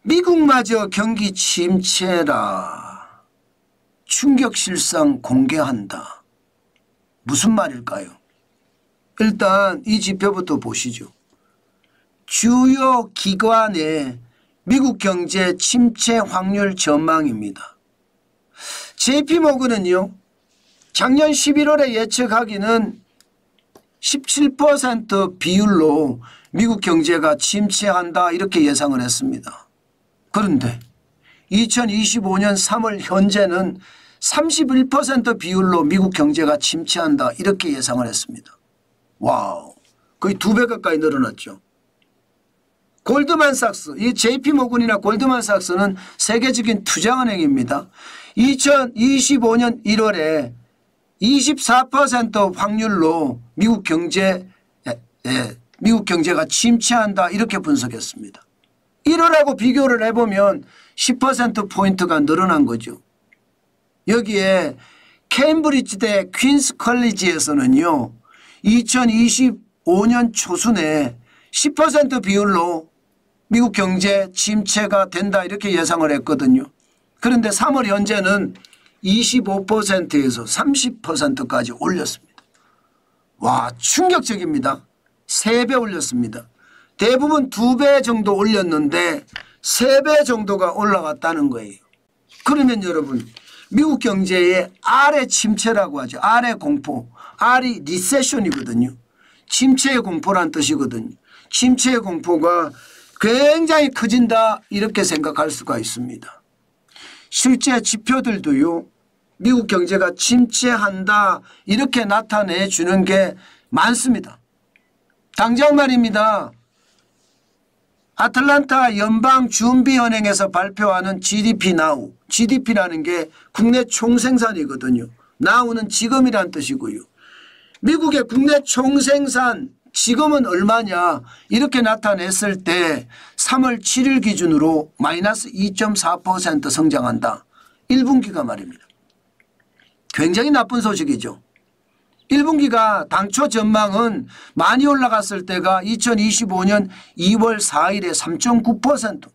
미국마저 경기 침체라. 충격 실상 공개한다. 무슨 말일까요? 일단 이 지표부터 보시죠. 주요 기관의 미국 경제 침체 확률 전망입니다. JP모건은요, 작년 11월에 예측하기는 17% 비율로 미국 경제가 침체한다 이렇게 예상을 했습니다. 그런데 2025년 3월 현재는 31% 비율로 미국 경제가 침체한다 이렇게 예상을 했습니다. 와우, 거의 2배 가까이 늘어났죠. 골드만삭스, 이 JP모건이나 골드만삭스는 세계적인 투자은행입니다. 2025년 1월에 24% 확률로 미국 경제가 침체한다 이렇게 분석했습니다. 1월하고 비교를 해보면 10%포인트가 늘어난 거죠. 여기에 케임브리지대 퀸스 컬리지에서는요, 2025년 초순에 10% 비율로 미국 경제 침체가 된다 이렇게 예상을 했거든요. 그런데 3월 현재는 25%에서 30%까지 올렸습니다. 와, 충격적입니다. 3배 올렸습니다. 대부분 2배 정도 올렸는데 3배 정도가 올라갔다는 거예요. 그러면 여러분, 미국 경제의 R의 침체라고 하죠. R의 공포. R이 리세션이거든요. 침체의 공포란 뜻이거든요. 침체의 공포가 굉장히 커진다 이렇게 생각할 수가 있습니다. 실제 지표들도요, 미국 경제가 침체한다 이렇게 나타내 주는 게 많습니다. 당장 말입니다. 아틀란타 연방준비은행에서 발표하는 GDP now. GDP라는 게 국내 총생산이거든요. now는 지금이란 뜻이고요. 미국의 국내 총생산 지금은 얼마냐 이렇게 나타냈을 때 3월 7일 기준으로 마이너스 2.4% 성장한다. 1분기가 말입니다. 굉장히 나쁜 소식이죠. 1분기가 당초 전망은 많이 올라갔을 때가 2025년 2월 4일에 3.9%.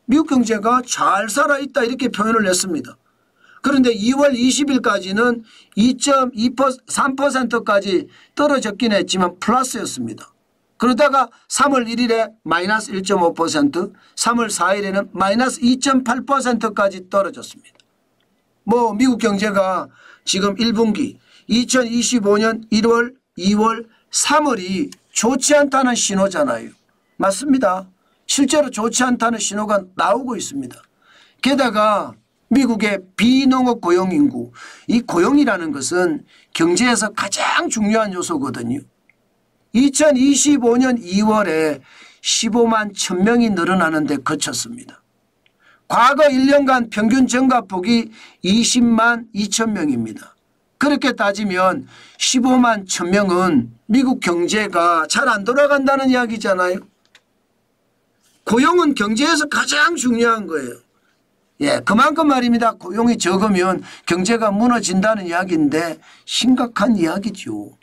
미국 경제가 잘 살아있다 이렇게 표현을 했습니다. 그런데 2월 20일까지는 2.3%까지 떨어졌긴 했지만 플러스였습니다. 그러다가 3월 1일에 마이너스 1.5%, 3월 4일에는 마이너스 2.8%까지 떨어졌습니다. 뭐 미국 경제가 지금 1분기 2025년 1월, 2월, 3월이 좋지 않다는 신호잖아요. 맞습니다. 실제로 좋지 않다는 신호가 나오고 있습니다. 게다가 미국의 비농업 고용 인구, 이 고용이라는 것은 경제에서 가장 중요한 요소거든요. 2025년 2월에 15만 1000명이 늘어나는 데 그쳤습니다. 과거 1년간 평균 증가폭이 20만 2000명입니다. 그렇게 따지면 15만 1000명은 미국 경제가 잘 안 돌아간다는 이야기잖아요. 고용은 경제에서 가장 중요한 거예요. 예, 그만큼 말입니다. 고용이 적으면 경제가 무너진다는 이야기인데 심각한 이야기죠.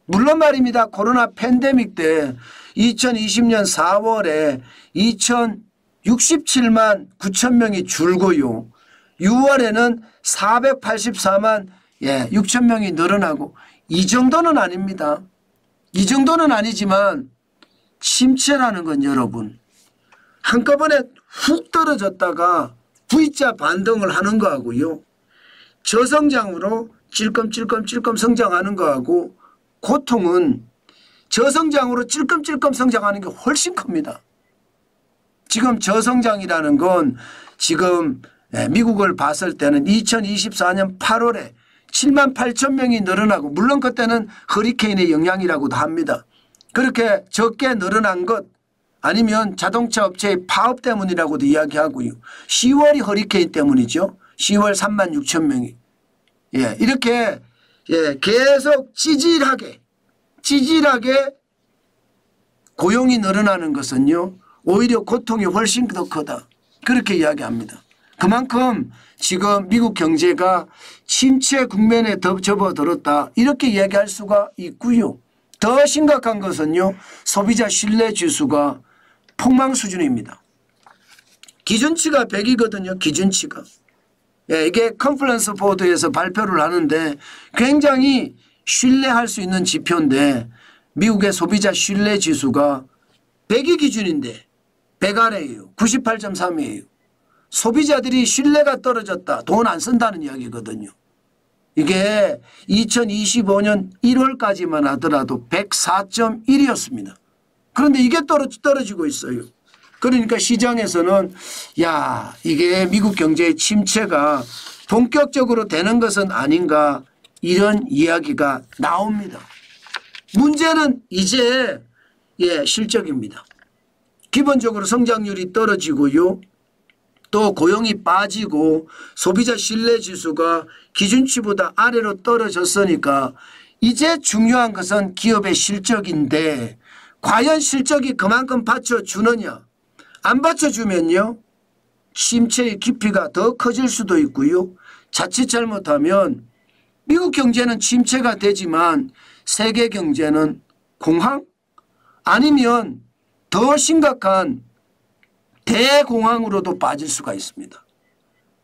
물론 말입니다. 코로나 팬데믹 때 2020년 4월에 2067만 9천 명이 줄고요. 6월에는 484만 6천 명이 늘어나고 이 정도는 아닙니다. 이 정도는 아니지만 침체라는 건 여러분 한꺼번에 훅 떨어졌다가 V자 반등을 하는 거하고요. 저성장으로 찔끔찔끔 성장하는 거하고 고통은 저성장으로 찔끔찔끔 성장하는 게 훨씬 큽니다. 지금 저성장이라는 건 지금 미국을 봤을 때는 2024년 8월에 7만 8천 명이 늘어나고 물론 그때는 허리케인의 영향이라고도 합니다. 그렇게 적게 늘어난 것 아니면 자동차 업체의 파업 때문이라고도 이야기하고요. 10월이 허리케인 때문이죠. 10월 3만 6천 명이. 이렇게 계속 찌질하게 고용이 늘어나는 것은요. 오히려 고통이 훨씬 더 크다. 그렇게 이야기합니다. 그만큼 지금 미국 경제가 침체 국면에 더 접어들었다. 이렇게 이야기할 수가 있고요. 더 심각한 것은요. 소비자 신뢰 지수가 폭망 수준입니다. 기준치가 100이거든요. 기준치가. 예, 이게 컨퍼런스 보드에서 발표를 하는데 굉장히 신뢰할 수 있는 지표인데 미국의 소비자 신뢰 지수가 100이 기준인데 100 아래예요. 98.3이에요. 소비자들이 신뢰가 떨어졌다. 돈 안 쓴다는 이야기거든요. 이게 2025년 1월까지만 하더라도 104.1이었습니다. 그런데 이게 떨어지고 있어요. 그러니까 시장에서는 야, 이게 미국 경제의 침체가 본격적으로 되는 것은 아닌가 이런 이야기가 나옵니다. 문제는 이제 실적입니다. 기본적으로 성장률이 떨어지고요. 또 고용이 빠지고 소비자 신뢰 지수가 기준치보다 아래로 떨어졌으니까 이제 중요한 것은 기업의 실적인데 과연 실적이 그만큼 받쳐주느냐. 안 받쳐주면요. 침체의 깊이가 더 커질 수도 있고요. 자칫 잘못하면 미국 경제는 침체가 되지만 세계 경제는 공황 아니면 더 심각한 대공황으로도 빠질 수가 있습니다.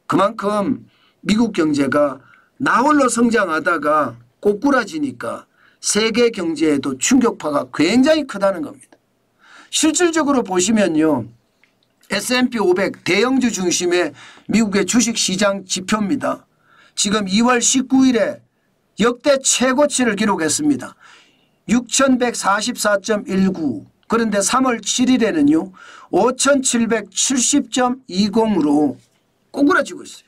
그만큼 미국 경제가 나홀로 성장하다가 꼬꾸라지니까 세계 경제에도 충격파가 굉장히 크다는 겁니다. 실질적으로 보시면요. S&P 500 대형주 중심의 미국의 주식시장 지표입니다. 지금 2월 19일에 역대 최고치를 기록했습니다. 6144.19 그런데 3월 7일에는요. 5770.20으로 꼬꾸라지고 있어요.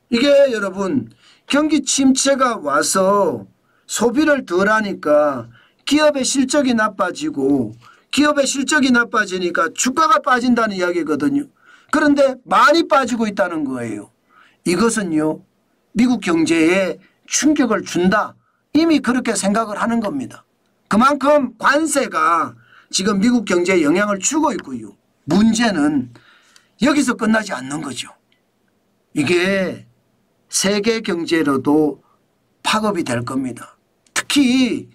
이게 여러분 경기 침체가 와서 소비를 덜 하니까 기업의 실적이 나빠지고 기업의 실적이 나빠지니까 주가가 빠진다는 이야기거든요. 그런데 많이 빠지고 있다는 거예요. 이것은요. 미국 경제에 충격을 준다. 이미 그렇게 생각을 하는 겁니다. 그만큼 관세가 지금 미국 경제에 영향을 주고 있고요. 문제는 여기서 끝나지 않는 거죠. 이게 세계 경제로도 파급이 될 겁니다. 특히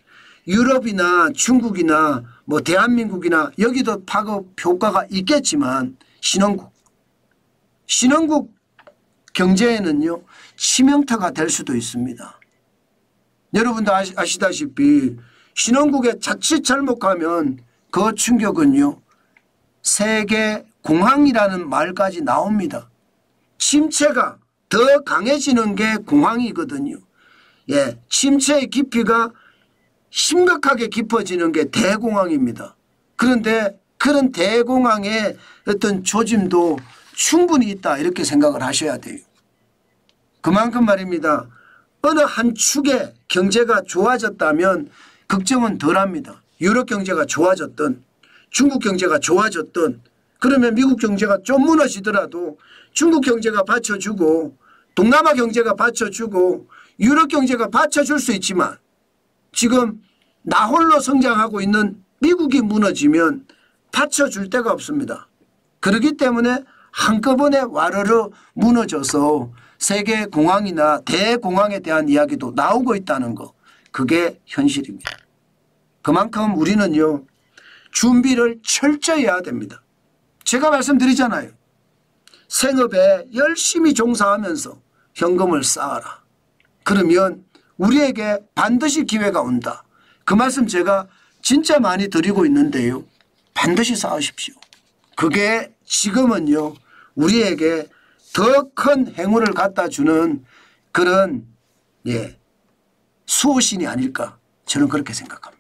유럽이나 중국이나 뭐 대한민국이나 여기도 파급 효과가 있겠지만 신흥국 경제에는요 치명타가 될 수도 있습니다. 여러분도 아시다시피 신흥국에 자칫 잘못하면 그 충격은요 세계 공황이라는 말까지 나옵니다. 침체가 더 강해지는 게 공황이거든요. 예, 침체의 깊이가 심각하게 깊어지는 게 대공황입니다. 그런데 그런 대공황의 어떤 조짐도 충분히 있다 이렇게 생각을 하셔야 돼요. 그만큼 말입니다. 어느 한 축의 경제가 좋아졌다면 걱정은 덜합니다. 유럽 경제가 좋아졌든 중국 경제가 좋아졌든 그러면 미국 경제가 좀 무너지더라도 중국 경제가 받쳐주고 동남아 경제가 받쳐주고 유럽 경제가 받쳐줄 수 있지만 지금 나홀로 성장하고 있는 미국이 무너지면 받쳐줄 데가 없습니다. 그렇기 때문에 한꺼번에 와르르 무너져서 세계 공황이나 대공황에 대한 이야기도 나오고 있다는 거 그게 현실입니다. 그만큼 우리는요 준비를 철저히 해야 됩니다. 제가 말씀드리잖아요. 생업에 열심히 종사하면서 현금을 쌓아라. 그러면 우리에게 반드시 기회가 온다. 그 말씀 제가 진짜 많이 드리고 있는데요. 반드시 쌓으십시오. 그게 지금은요 우리에게 더 큰 행운을 갖다 주는 그런 수호신이 아닐까 저는 그렇게 생각합니다.